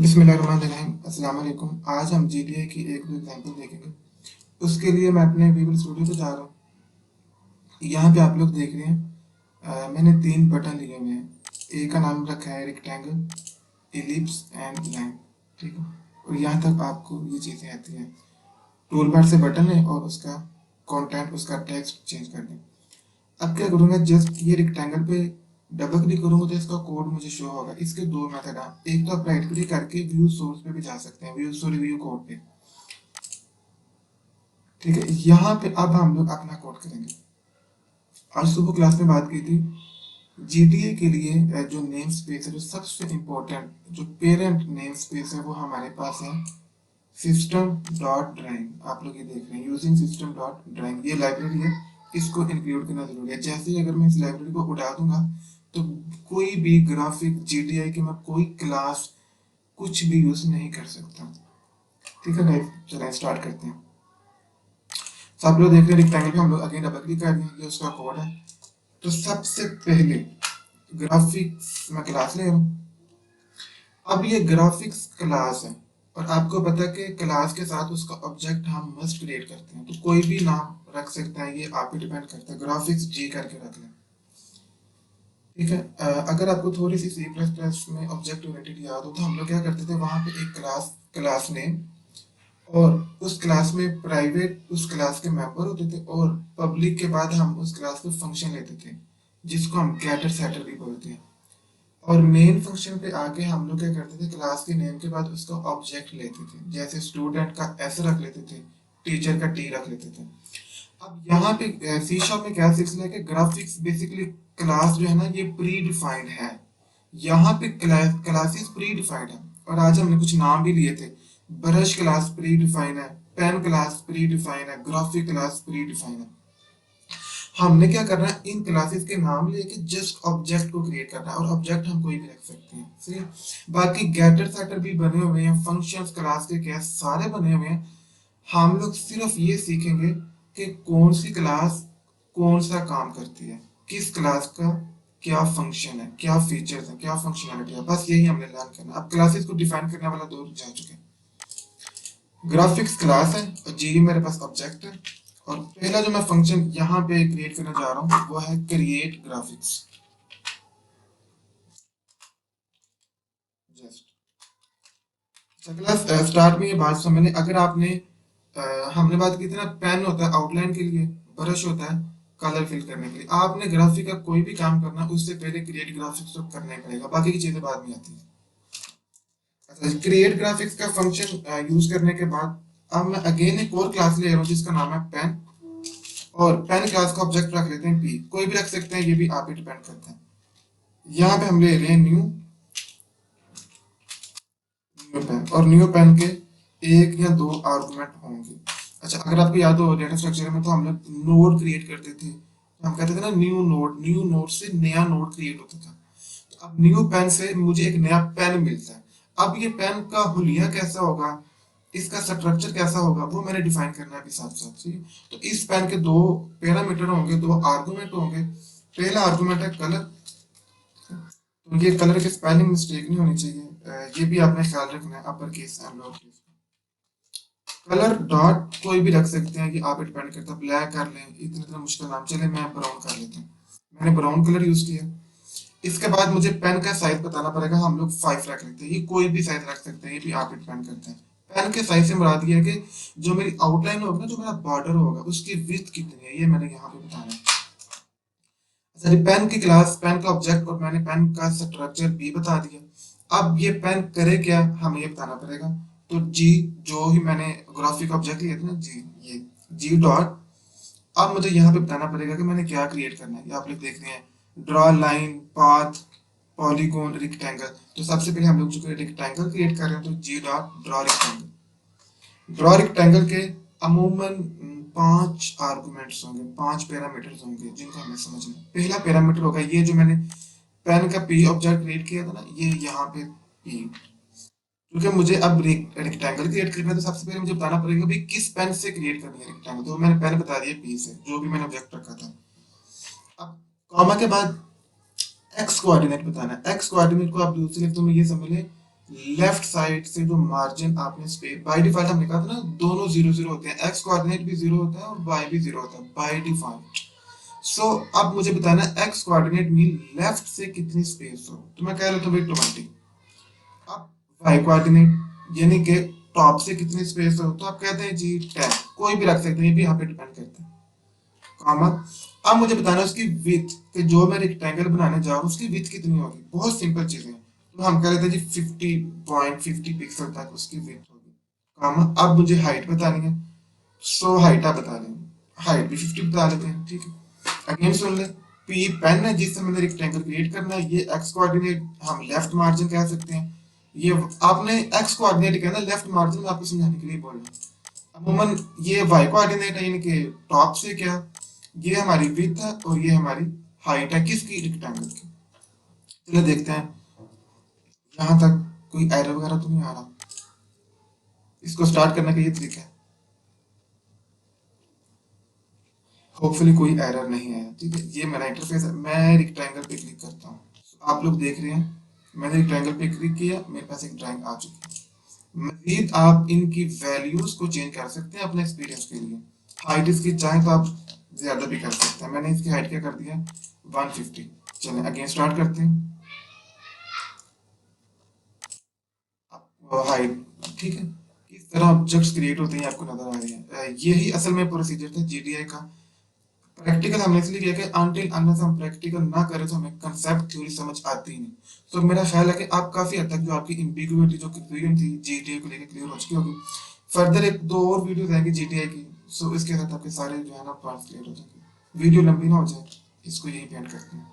बिस्मिल्लाहिर्रहमानिर्रहीम। अस्सलाम वालेकुम। आज हम जीटीए की एक दो एग्जांपल देखेंगे। उसके लिए मैं अपने विजुअल स्टूडियो पे जा रहा हूँ। यहाँ पे आप लोग देख रहे हैं, मैंने तीन बटन लिए हुए हैं। एक का नाम रखा है रेक्टेंगल, एलिप्स एंड लाइन। ठीक है, और यहाँ तक आपको ये चीज़ें आती हैं। टूल बार से बटन है और उसका कंटेंट, उसका टेक्स्ट चेंज कर दें। अब क्या करूँगा, जस्ट ये रेक्टेंगल पे डबल क्लिक करूँगा तो इसका कोड मुझे शो होगा। इसके दो मेथड हैं। एक तो आप राइट क्लिक करके व्यू सोर्स पे भी जा सकते हैं, व्यू कोड पे। ठीक है, यहाँ पे अब हम लोग अपना कोड करेंगे। आज सुबह क्लास में बात की थी, जीटीए के लिए जो नेम स्पेस है, जो सबसे इम्पोर्टेंट जो पेरेंट नेम स्पेस है, वो हमारे पास है सिस्टम डॉट ड्राइंग। आप लोग ये देख रहे हैं, यूजिंग सिस्टम डॉट ड्राइंग, ये लाइब्रेरी है। इसको इंक्लूड करना जरूरी है। जैसे ही अगर मैं इस लाइब्रेरी को उड़ा दूंगा तो कोई भी ग्राफिक जीटीआई की मैं कोई क्लास कुछ भी यूज नहीं कर सकता। ठीक है गाइस, चलिए स्टार्ट करते हैं। सब लोग देख रहे हैं रेक्टेंगल पे हम लोग अगेन डबल क्लिक कर देंगे, ये उसका कोड है। तो सबसे पहले ग्राफिक्स मैं क्लास ले रहा हूँ। अब ये ग्राफिक्स क्लास है और आपको पता है कि क्लास के साथ उसका ऑब्जेक्ट हम मस्ट क्रिएट करते हैं, तो कोई भी नाम रख सकते हैं, ये आप पे डिपेंड करता है। ग्राफिक्स जी करके रख लें। ठीक है, अगर आपको थोड़ी सी सी प्लस प्लस में ऑब्जेक्ट ओरिएंटेड याद हो तो हम लोग क्या करते थे, वहां पे एक क्लास नेम और उस क्लास में प्राइवेट उस क्लास के मेंबर होते थे, और पब्लिक के बाद हम उस क्लास पे फंक्शन लेते थे जिसको हम गेटर सेटर भी बोलते हैं। और मेन फंक्शन पे आके हम लोग क्या करते थे, क्लास के नेम के बाद उसका ऑब्जेक्ट लेते थे। जैसे स्टूडेंट का एस रख लेते थे, टीचर का टी रख लेते थे। अब यहाँ पे सी शार्प में क्या सिलसिला है कि ग्राफिक्स बेसिकली क्लास जो है ना, ये प्री डिफाइंड है। यहाँ पे क्लासेस प्री डिफाइंड है, और आज हमने कुछ नाम भी लिए थे। ब्रश क्लास प्री डिफाइन है, पेन क्लास प्री डिफाइन है, ग्राफिक क्लास प्री डिफाइन है। हमने क्या करना है, इन क्लासेस के नाम लेके जस्ट ऑब्जेक्ट को क्रिएट करना है, और ऑब्जेक्ट हम कोई भी रख सकते हैं। सही है? बाकी गेटर सेटर भी बने हुए हैं, फंक्शंस क्लास के क्या सारे बने हुए हैं। हम लोग सिर्फ ये सीखेंगे कि कौन सी क्लास कौन सा काम करती है, किस क्लास का क्या फंक्शन है, क्या फीचर्स है, क्या फंक्शनैलिटी है। बस यही हमने लर्न करना। अब क्लासेस को डिफाइन करने वाला दौर जा चुके हैं। ग्राफिक्स क्लास है और जी मेरे पास ऑब्जेक्ट है। और पहला जो मैं फंक्शन यहाँ पे क्रिएट करने जा रहा हूँ वो है create graphics. Just class start में ये बात समझ, अगर आपने हमने बात की थी ना, पेन होता है आउटलाइन के लिए, ब्रश होता है कलर फिल करने के लिए। आपने ग्राफिक का कोई भी काम करना उससे पहले क्रिएट ग्राफिक्स तो करना ही पड़ेगा, बाकी की चीजें बाद में आती है। अच्छा, क्रिएट ग्राफिक्स का फंक्शन यूज करने के बाद अब मैं अगेन एक और क्लास ले रहा हूँ जिसका नाम है पेन। और पेन क्लास का ऑब्जेक्ट रख लेते हैं पी, कोई भी रख सकते हैं, ये भी आप पे डिपेंड करता है। यहाँ पे हम ले रहे हैं न्यू न्यू पेन, और न्यू पेन के एक या दो आर्गुमेंट होंगे। अच्छा, अगर आपको याद हो डेटा स्ट्रक्चर में तो हम लोग नोड क्रिएट करते थे। हम कहते थे ना न्यू नोड से नया नोड क्रिएट होता था। तो अब न्यू पेन से मुझे एक नया पेन मिलता है। अब ये पेन का हुलिया कैसा होगा, इसका स्ट्रक्चर कैसा होगा, वो मैंने डिफाइन करना है अभी साथ साथ। ठीक है, तो इस पेन के दो पैरामीटर होंगे, दो आर्गुमेंट होंगे। पहला आर्गुमेंट है कलर। तो ये कलर की स्पेलिंग मिस्टेक नहीं होनी चाहिए, ये भी आपने ख्याल रखना है, upper case and lower case. Colour dot कोई भी रख सकते हैं, ये आप डिपेंड करता है। ब्लैक कर लें, इतना इतना मुश्किल नाम, चले मैं ब्राउन कर लेता हूँ। मैंने ब्राउन कलर यूज किया। इसके बाद मुझे पेन का साइज बताना पड़ेगा। हम लोग 5 रख लेते हैं, ये कोई भी साइज रख सकते हैं, ये भी आप डिपेंड करता है। पेन के साइज से मुराद ये है कि जो मेरी आउटलाइन होगी ना, जो मेरा बॉर्डर होगा, उसकी विड्थ कितनी है, ये मैंने यहाँ पे बताना है। अच्छा, पेन की क्लास, पेन का ऑब्जेक्ट, और मैंने पेन का स्ट्रक्चर भी बता दिया। अब ये पेन करे क्या, हमें ये बताना पड़ेगा। तो जी, जो ही मैंने ग्राफिक ऑब्जेक्ट लिया था ना जी, ये जी डॉट, अब मुझे यहाँ पे बताना पड़ेगा कि मैंने क्या क्रिएट करना है। ये आप लोग देख रहे हैं, draw line, path, polygon, rectangle. तो सबसे पहले हम लोग जो रेक्टेंगल क्रिएट कर रहे हैं, तो G dot draw rectangle. Draw rectangle के अमूमन 5 आर्गुमेंट्स होंगे, 5 पैरामीटर्स होंगे जिनको हमें समझना है। पहला पैरामीटर होगा ये जो मैंने पेन का पी ऑब्जेक्ट क्रिएट किया था ना, ये यहाँ पे पी। क्योंकि मुझे अब रेक्टेंगल क्रिएट करना है, तो सबसे पहले मुझे बताना पड़ेगा भाई किस पेन से क्रिएट करनी है रेक्टेंगल। तो मैंने पेन बता दिया पी से, जो भी मैंने ऑब्जेक्ट रखा था। अब कॉमा के बाद एक्स कोऑर्डिनेट बताना है। एक्स कोऑर्डिनेट को आप दूसरे शब्दों में ये समझ लें, लेफ्ट साइड से जो मार्जिन आपने स्पेस, बाय डिफॉल्ट हमने कहा था ना दोनों जीरो जीरो होते हैं, एक्स कोऑर्डिनेट भी जीरो होता है और वाई भी जीरो होता है बाय डिफॉल्ट। सो अब मुझे बताना है एक्स कोऑर्डिनेट मीन लेफ्ट से कितनी स्पेस हो, तो मैं कह रहा था भाई 20। अब वाई कोऑर्डिनेट यानी कि टॉप से कितनी स्पेस हो, तो आप कहते हैं जी 10, कोई भी रख सकते हैं, ये भी यहाँ पे डिपेंड करता है, कॉमा। अब मुझे बताना है उसकी विथ, कि जो मैं रेक्टेंगल बनाने जा रहा हूँ उसकी विथ कितनी होगी, बहुत सिंपल चीजें, तो हम कह रहे थे जी 50.50 पिक्सल तक उसकी विथ होगी, कॉमा। अब मुझे हाइट बतानी है, सो हाइट आप बता दें, हाइट भी 50 बता लेते हैं, ठीक है। अगेन सुन ले, पी पेन है जिससे मैंने रेक्टेंगल क्रिएट करना है, ये एक्स कोऑर्डिनेट हम लेफ्ट मार्जिन कह सकते हैं, ये आपने एक्स कोऑर्डिनेट कहना, लेफ्ट मार्जिन में आपको समझाने के लिए बोल रहा हूँ। अमूमन ये वाई कोऑर्डिनेट है, यानी कि टॉप से क्या, ये हमारी विड्थ है और ये हमारी हाइट है, किसकी, रेक्टेंगल की। चलो देखते हैं, यहाँ तक कोई एरर वगैरह तो नहीं आ रहा, इसको स्टार्ट करने का ये तरीका है, होपफुली कोई एरर नहीं आया, ठीक है। ये मेरा इंटरफेस है, मैं रेक्टेंगल पे क्लिक करता हूँ, आप लोग देख रहे हैं मैंने रेक्टेंगल पे क्लिक किया, मेरे पास एक ड्राइंग आ चुकी है। मजीद आप इनकी वैल्यूज को चेंज कर सकते हैं अपने एक्सपीरियंस के लिए, हाइट इसकी चाहे तो आप ज्यादा भी कर सकते हैं, मैंने इसकी हाइट क्या कर दिया 150। चलें अगेन स्टार्ट करते हैं, हाइट, ठीक है। इस तरह ऑब्जेक्ट्स क्रिएट होते हैं, आपको नजर आ रहे हैं, यही असल में प्रोसीजर था जीडीआई का। प्रैक्टिकल हमने इसलिए किया कि अनटिल अनलेस हम प्रैक्टिकल ना करें तो हमें कंसेप्ट थ्योरी समझ आती ही नहीं। तो मेरा ख्याल है कि आप काफी हद तक जो आपकी एम्बिगुइटी जो कंफ्यूजन थी जीटीए को लेकर क्लियर हो चुकी होगी। फर्दर एक दो और वीडियोस आएंगी जीटीए की, सो इसके साथ आपके सारे जो है ना पार्ट्स क्लियर हो जाएंगे, वीडियो लंबी ना हो जाए, इसको यही पेंट करते हैं।